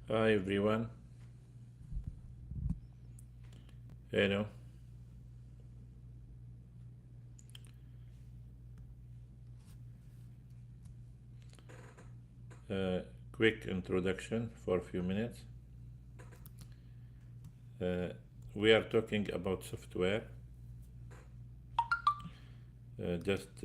Hi everyone. Hello. Uh, Quick introduction for a few minutes. Uh, we are talking about software. Just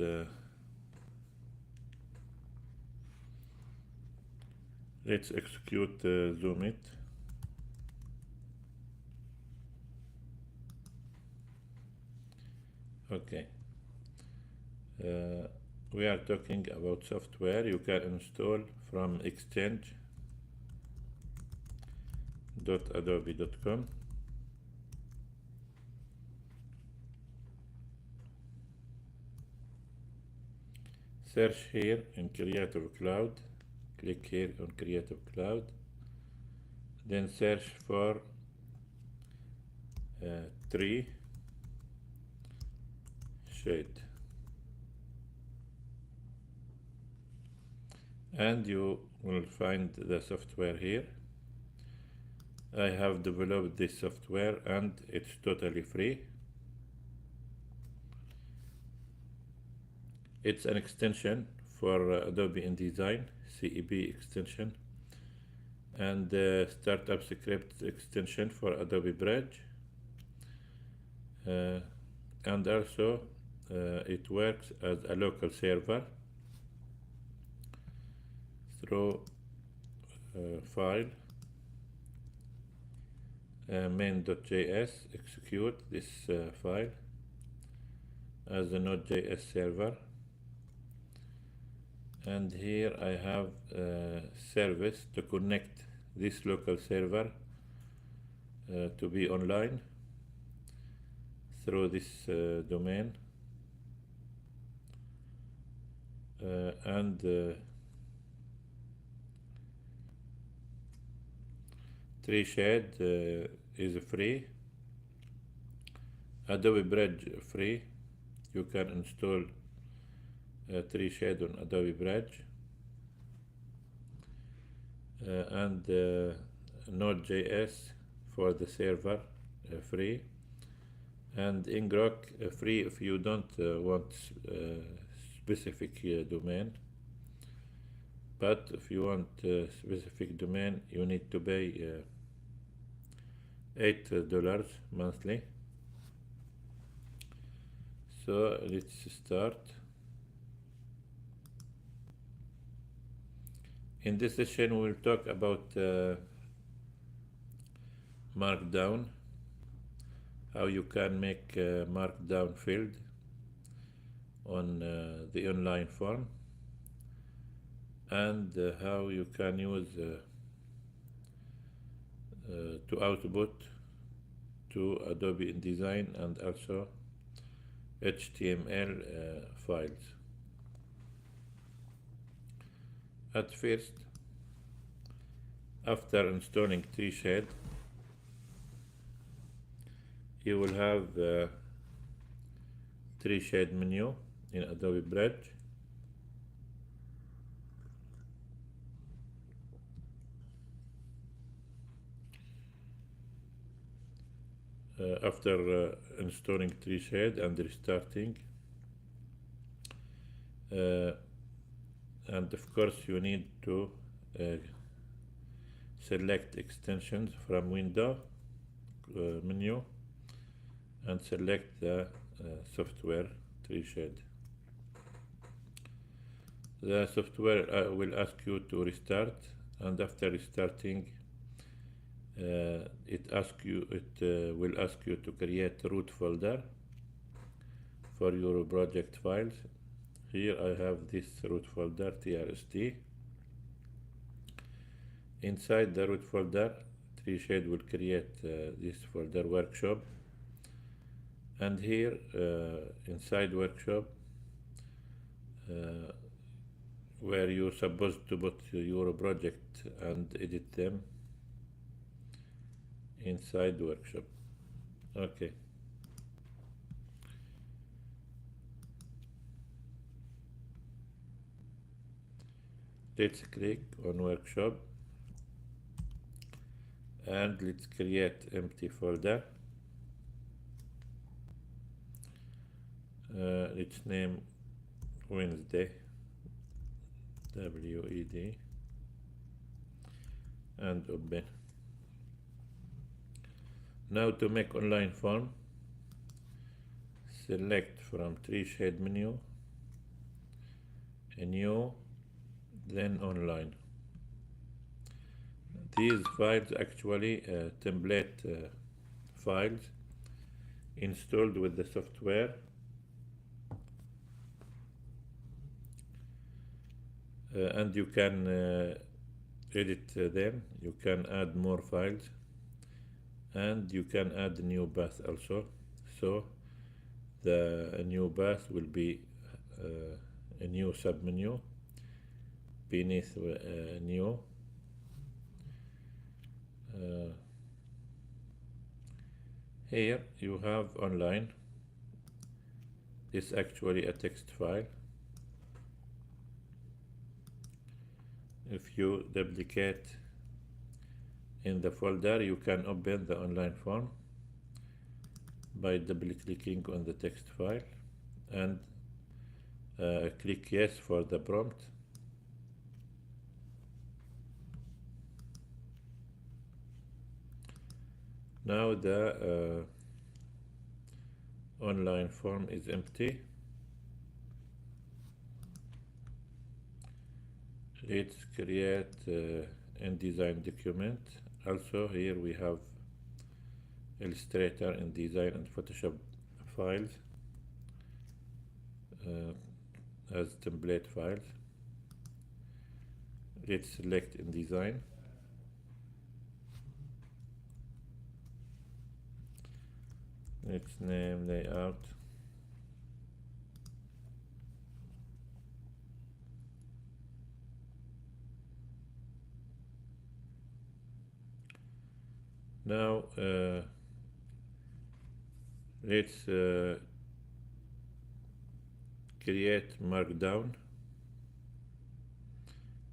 let's execute Zoom it. Okay. Uh, we are talking about software you can install from exchange.adobe.com. Search here in Creative Cloud. Click here on Creative Cloud. Then search for TreeShade. And you will find the software here. I have developed this software and it's totally free. It's an extension for Adobe InDesign, CEB extension, and startup script extension for Adobe Bridge. And also it works as a local server through file main.js. Execute this file as a Node.js server, and here I have a service to connect this local server to be online through this domain, and TreeShade is free, Adobe Bridge free. You can install TreeShade on Adobe Bridge, and Node.js for the server free, and Ingrok free if you don't want specific domain. But if you want specific domain, you need to pay $8 monthly. So let's start. In this session, we will talk about Markdown, how you can make a Markdown field on the online form, and how you can use to output to Adobe InDesign and also HTML files. At first, after installing TreeShade, you will have the TreeShade menu in Adobe Bridge. After installing TreeShade and restarting, and of course you need to select extensions from window menu and select the software TreeShade. The software will ask you to restart, and after restarting it will ask you to create root folder for your project files. Here I have this root folder trst. Inside the root folder, TreeShade will create this folder workshop, and here inside workshop where you're supposed to put your project and edit them inside workshop. Okay. Let's click on workshop. and let's create empty folder. Let's name Wednesday, WED, and open. Now to make online form, select from TreeShade menu, a new, then online. These files actually template files installed with the software. And you can edit them, you can add more files, and you can add a new path also. So the new path will be a new submenu beneath new. Here you have online. This is actually a text file. If you duplicate in the folder, you can open the online form by double clicking on the text file and click yes for the prompt. Now the online form is empty. Let's create InDesign document. Also here we have Illustrator, InDesign, and Photoshop files as template files. Let's select InDesign. Let's name layout. Now let's create Markdown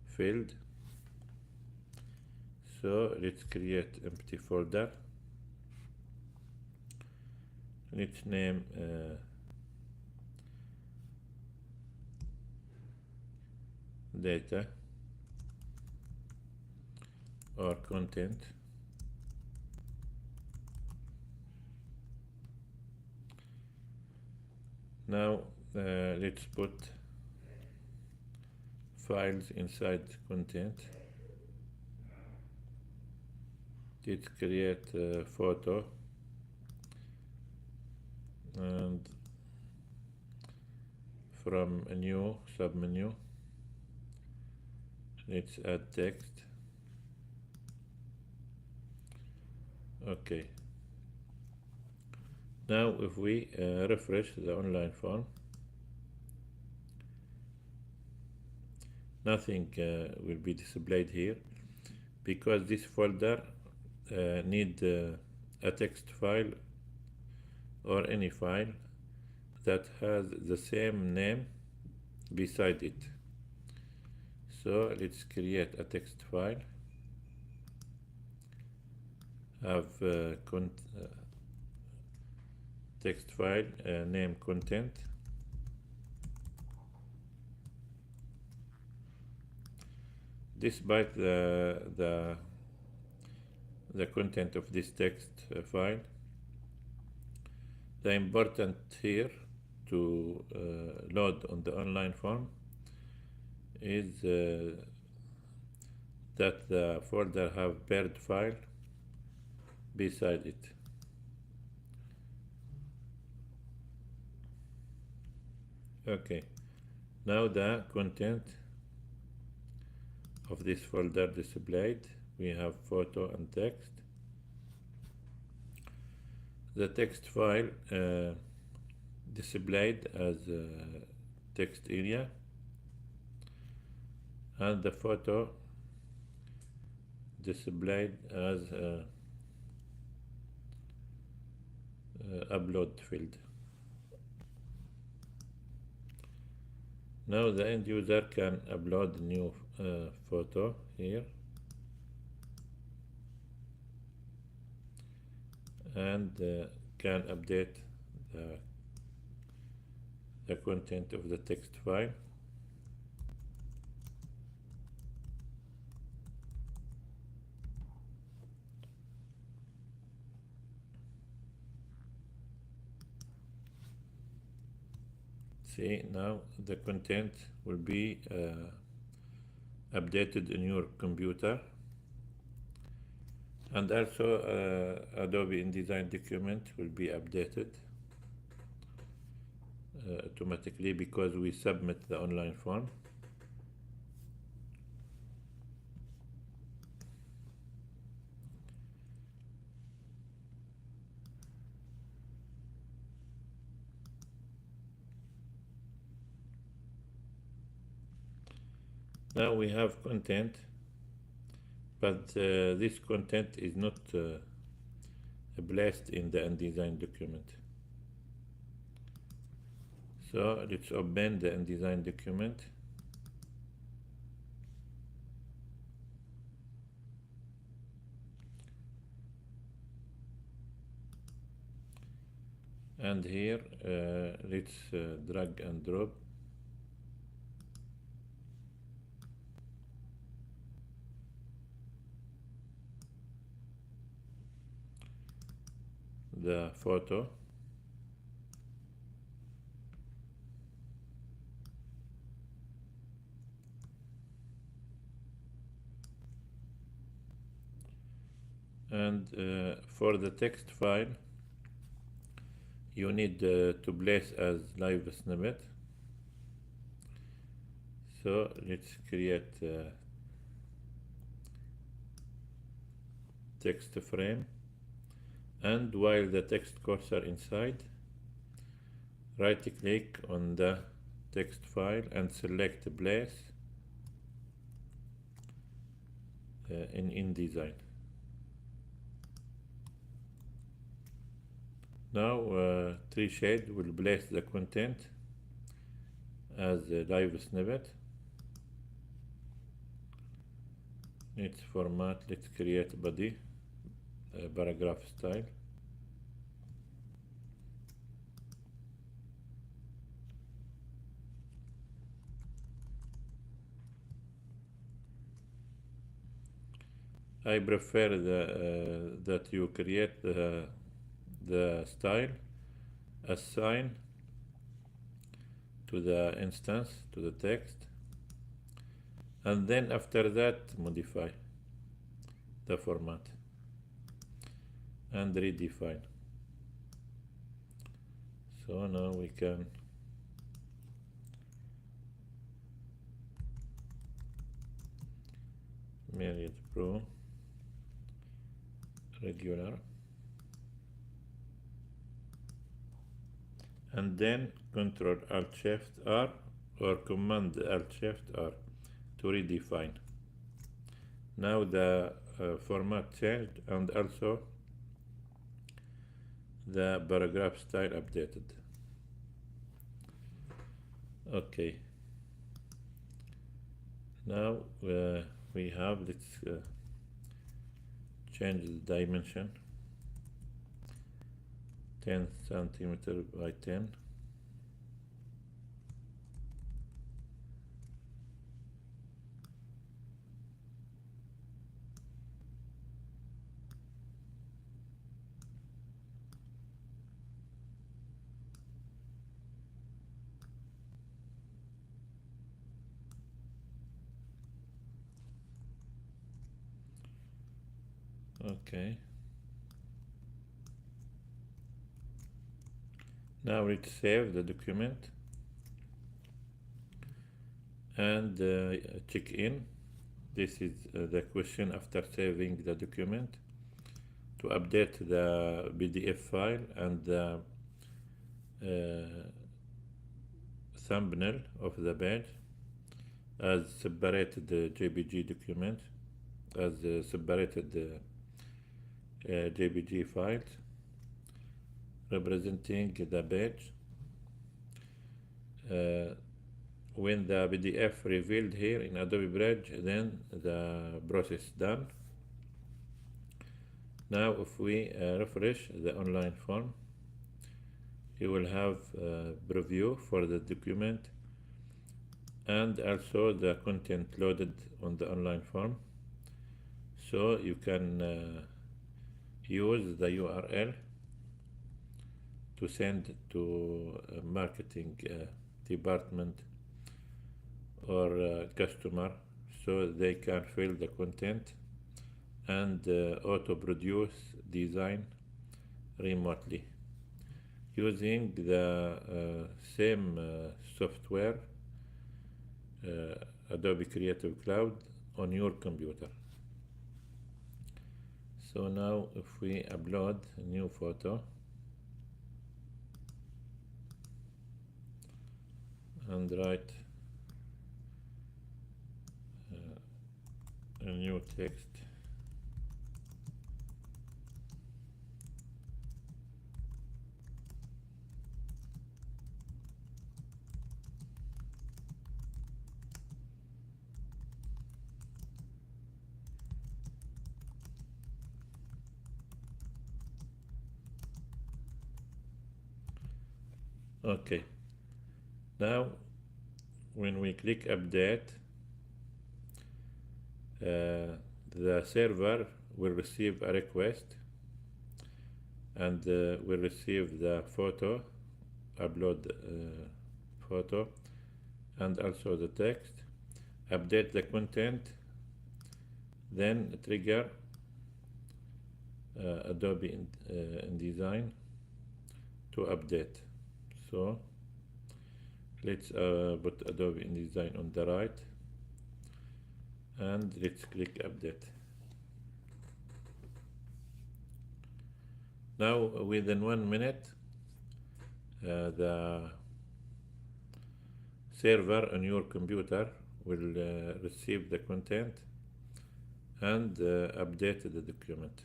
field. So let's create empty folder. Let's name data or content. Now let's put files inside content. Let's create a photo and from a new submenu let's add text. Okay. Now if we refresh the online form, nothing will be displayed here because this folder need a text file or any file that has the same name beside it. So let's create a text file, have text file name content. Despite the content of this text file, the important here to load on the online form is that the folder have paired file beside it. Okay, now the content of this folder displayed. We have photo and text. The text file displayed as text area, and the photo displayed as upload field. Now the end user can upload new photo here. and can update the, the content of the text file. See, now the content will be updated in your computer, and also Adobe InDesign document will be updated automatically because we submit the online form. Now we have content, but this content is not placed in the InDesign document. So let's open the InDesign document. And here let's drag and drop the photo. And for the text file, you need to place as live snippet. So let's create text frame, and while the text cursor inside, right click on the text file and select place in InDesign. Now TreeShade will place the content as a live snippet. Let's format, let's create body, paragraph style. I prefer that you create the style assign to the instance, to the text, and then after that modify the format and redefine. So now we can Myriad Pro regular, and then Control Alt Shift R or Command Alt Shift R to redefine. Now the format changed, and also the paragraph style updated. Okay, now we have, let's change the dimension, 10 centimeter by 10. Okay. Now let's save the document and check in. This is the question after saving the document: to update the PDF file and the thumbnail of the page as separated JPG document, as separated JPG files representing the page. When the PDF revealed here in Adobe Bridge, then the process done. Now if we refresh the online form, you will have a preview for the document and also the content loaded on the online form. So you can use the URL to send to a marketing department or customer, so they can fill the content and auto produce design remotely using the same software, Adobe Creative Cloud, on your computer. So now if we upload a new photo and write a new text, okay. Now when we click update, the server will receive a request and will receive the photo, upload photo, and also the text, update the content, then trigger Adobe InDesign to update. So let's put Adobe InDesign on the right and let's click update. Now within 1 minute the server on your computer will receive the content and update the document.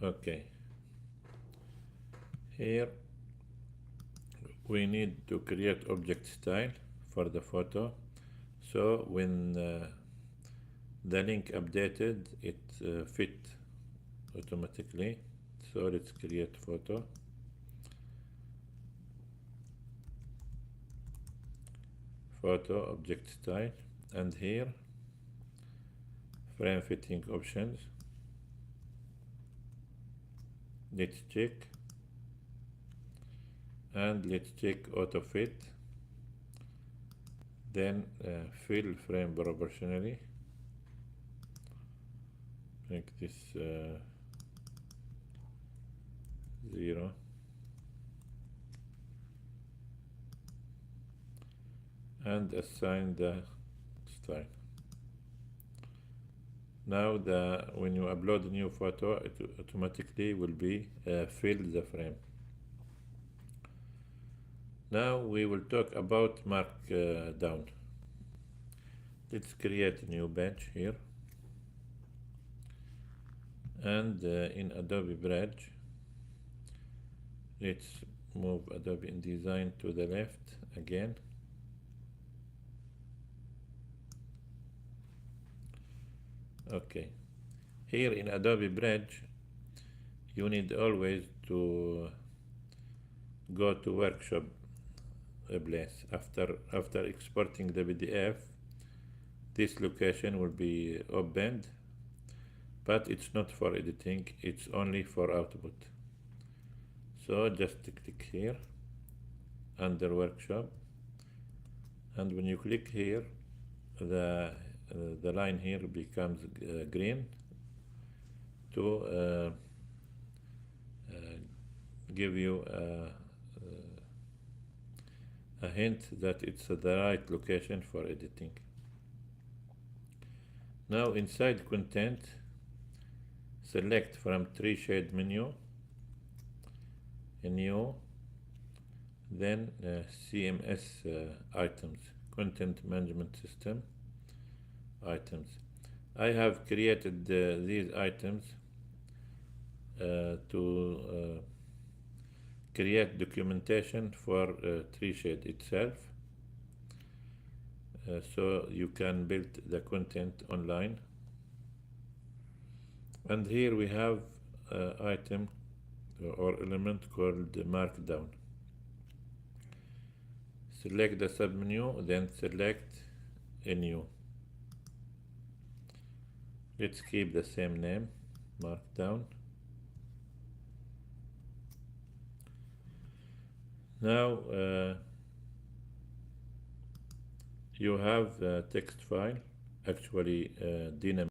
Okay, here we need to create object style for the photo. So when the link updated, it fit automatically. So let's create photo. Photo object style, and here frame fitting options. Let's check, and let's check auto fit, then fill frame proportionally, make this 0, and assign the style. Now when you upload a new photo, it automatically will be fill the frame. Now we will talk about Markdown. Let's create a new bench here, and in Adobe Bridge, let's move Adobe InDesign to the left again. Okay, here in Adobe Bridge, you need always to go to workshop place. After exporting the PDF, this location will be opened, but it's not for editing, it's only for output. So just click here under workshop, and when you click here, the line here becomes green to give you a hint that it's the right location for editing. Now inside content, select from TreeShade menu, new, then CMS items, content management system items. I have created these items to create documentation for TreeShade itself, so you can build the content online. And here we have item or element called Markdown. Select the submenu, then select a new. Let's keep the same name, Markdown. Now you have a text file, actually dynamic.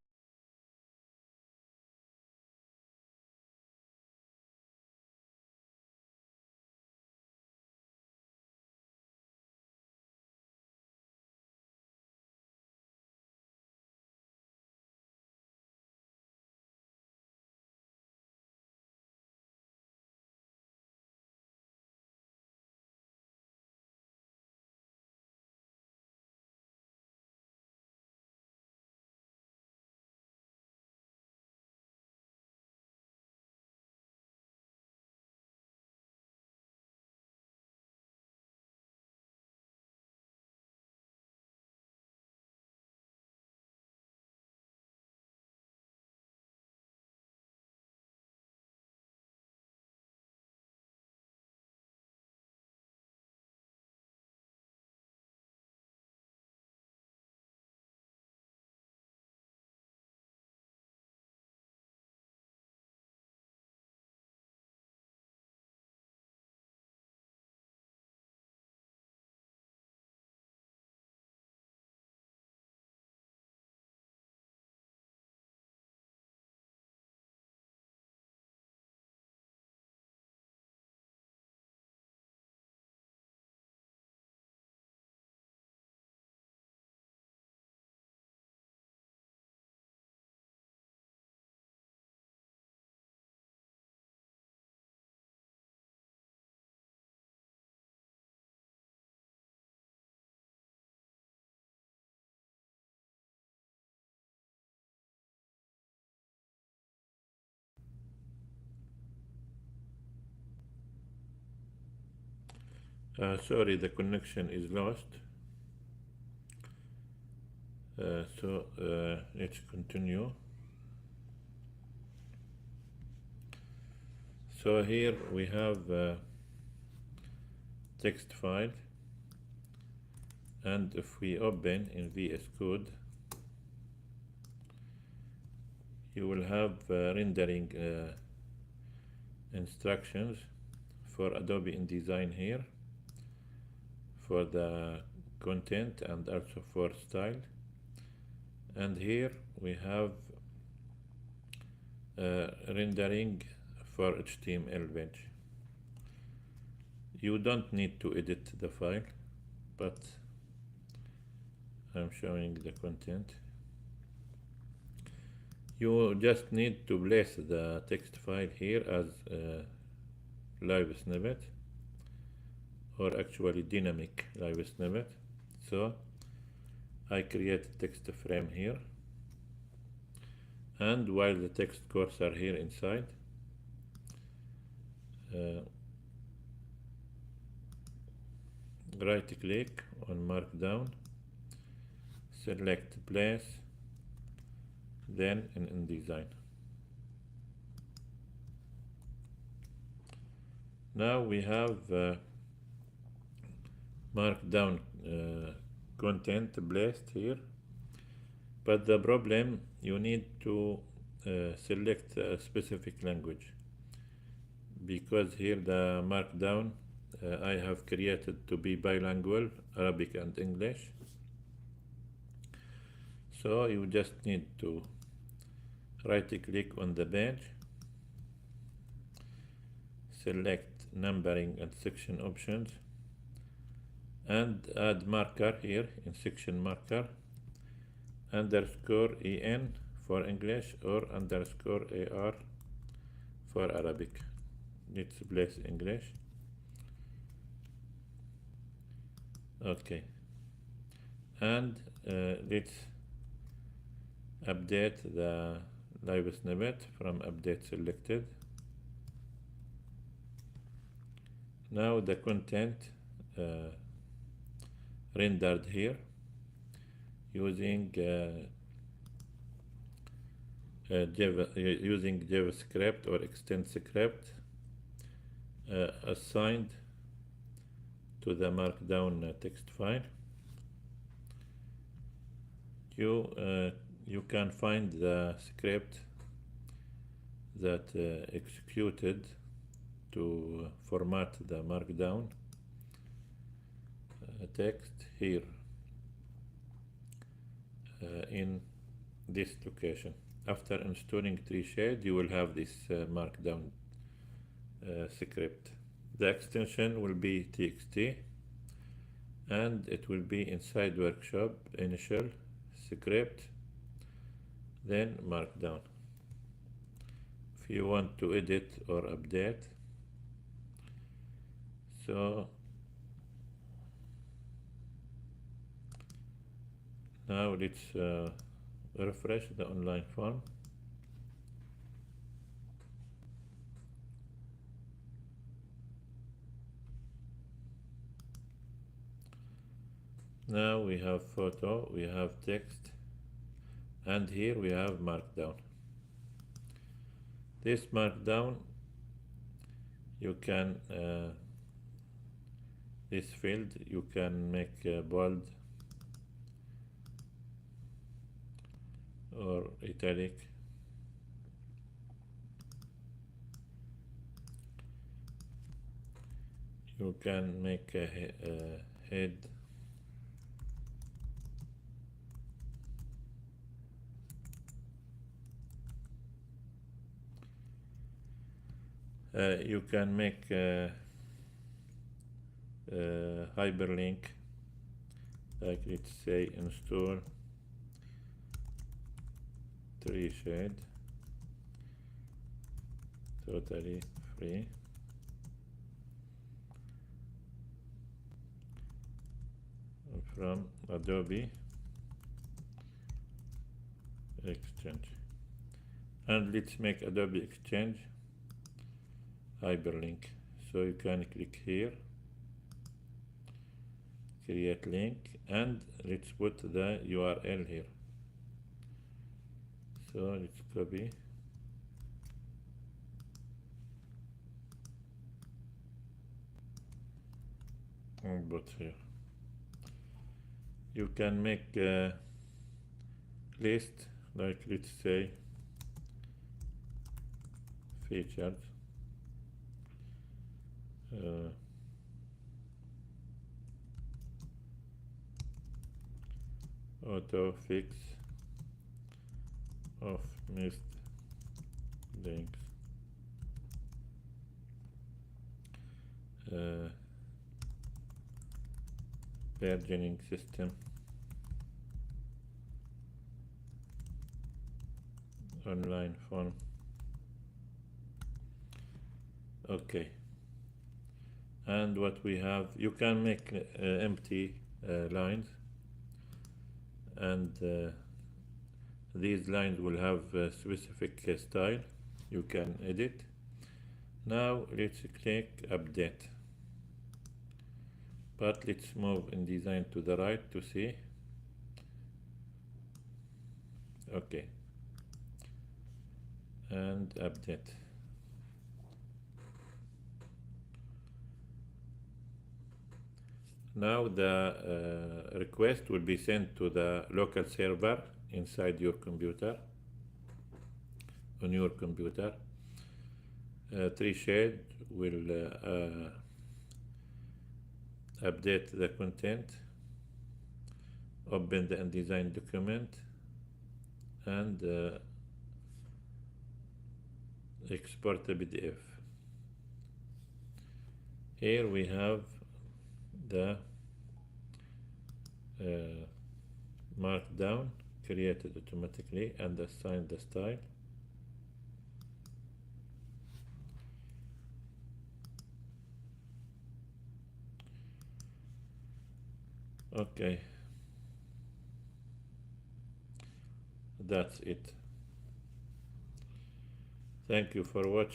Sorry, the connection is lost. So let's continue. So here we have text file, and if we open in VS Code, you will have rendering instructions for Adobe InDesign here, for the content and also for style. And here we have rendering for HTML page. You don't need to edit the file, but I'm showing the content. You just need to place the text file here as a live snippet, or actually dynamic live snippet. So I create a text frame here, and while the text cursor here inside, right click on Markdown, select place, then in InDesign. Now we have Markdown content placed here, but the problem, you need to select a specific language, because here the Markdown I have created to be bilingual, Arabic and English. So you just need to right click on the page, select numbering and section options, and add marker here in section marker, underscore en for English or underscore ar for Arabic. Let's place English. Okay, and let's update the live snippet from update selected. Now the content uh, rendered here using using JavaScript or extend script assigned to the Markdown text file. You can find the script that executed to format the Markdown text here in this location. After installing TreeShade, you will have this Markdown script. The extension will be txt, and it will be inside workshop initial script, then Markdown. If you want to edit or update, so now let's refresh the online form. Now we have photo, we have text, and here we have Markdown. This Markdown, you can this field you can make bold or italic. You can make a head you can make hyperlink, like let's say install TreeShade, totally free. From Adobe Exchange, and let's make Adobe Exchange hyperlink. So you can click here, create link, and let's put the URL here. So let's copy and put here. You can make a list, like let's say featured, auto fix of missed links, versioning system, online form. Okay, and what we have, you can make empty lines, and these lines will have a specific style you can edit. Now let's click update, but let's move in design to the right to see. Okay, and update. Now the request will be sent to the local server inside your computer, on your computer. TreeShade will update the content, open the InDesign document, and export the PDF. Here we have the Markdown created automatically and assigned the style. Okay, that's it. Thank you for watching.